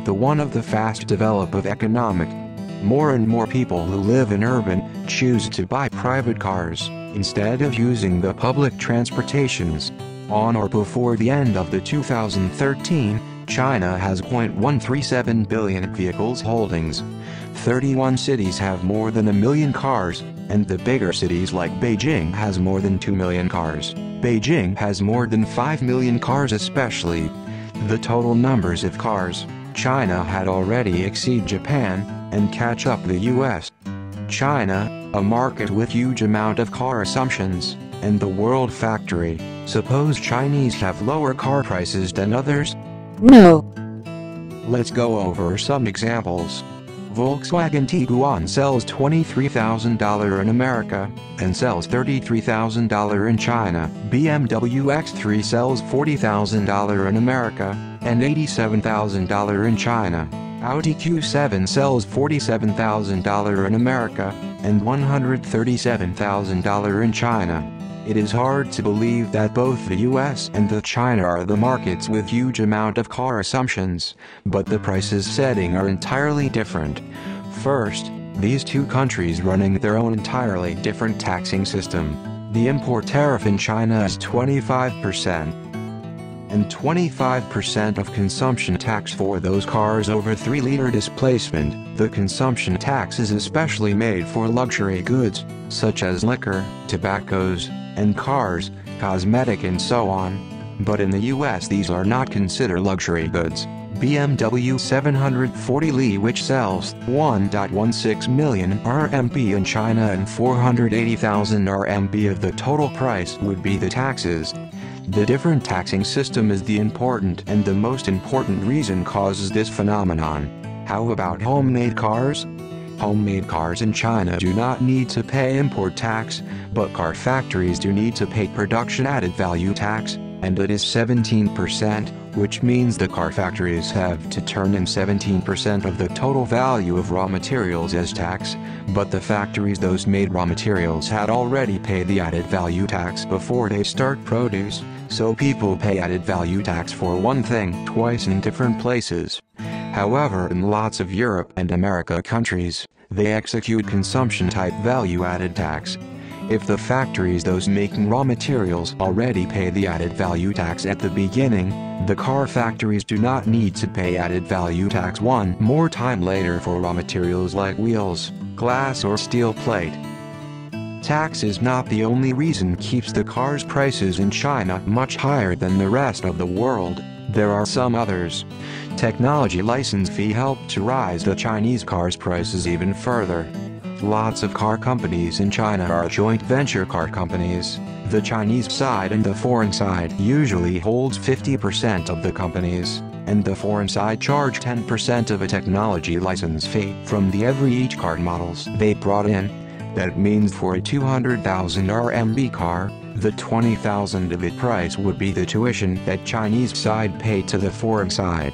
the one of the fast develop of economic. More and more people who live in urban choose to buy private cars instead of using the public transportations. On or before the end of the 2013, China has 0.137 billion vehicles holdings. 31 cities have more than 1 million cars, and the bigger cities like Beijing has more than 2 million cars. Beijing has more than 5 million cars especially. The total numbers of cars, China had already exceed Japan, and catch up the US. China, a market with huge amount of car assumptions, and the world factory, suppose Chinese have lower car prices than others? No. Let's go over some examples. Volkswagen Tiguan sells $23,000 in America, and sells $33,000 in China. BMW X3 sells $40,000 in America, and $87,000 in China. Audi Q7 sells $47,000 in America, and $137,000 in China. It is hard to believe that both the US and the China are the markets with huge amount of car assumptions, but the prices setting are entirely different. First, these two countries running their own entirely different taxing system. The import tariff in China is 25%. And 25% of consumption tax for those cars over 3-liter displacement. The consumption tax is especially made for luxury goods, such as liquor, tobaccos, and cars, cosmetic and so on. But in the US these are not considered luxury goods. BMW 740Li, which sells 1.16 million RMB in China and 480,000 RMB of the total price would be the taxes. The different taxing system is the important and the most important reason causes this phenomenon. How about homemade cars? Homemade cars in China do not need to pay import tax, but car factories do need to pay production added value tax, and it is 17%, which means the car factories have to turn in 17% of the total value of raw materials as tax, but the factories those made raw materials had already paid the added value tax before they start produce, so people pay added value tax for one thing twice in different places. However, in lots of Europe and America countries, they execute consumption-type value-added tax. If the factories those making raw materials already pay the added value tax at the beginning, the car factories do not need to pay added value tax one more time later for raw materials like wheels, glass or steel plate. Tax is not the only reason keeps the cars' prices in China much higher than the rest of the world. There are some others. Technology license fee helped to rise the Chinese cars' prices even further. Lots of car companies in China are joint venture car companies. The Chinese side and the foreign side usually holds 50% of the companies, and the foreign side charge 10% of a technology license fee from each car models they brought in. That means for a 200,000 RMB car, the 20,000 of it price would be the tuition that Chinese side paid to the foreign side.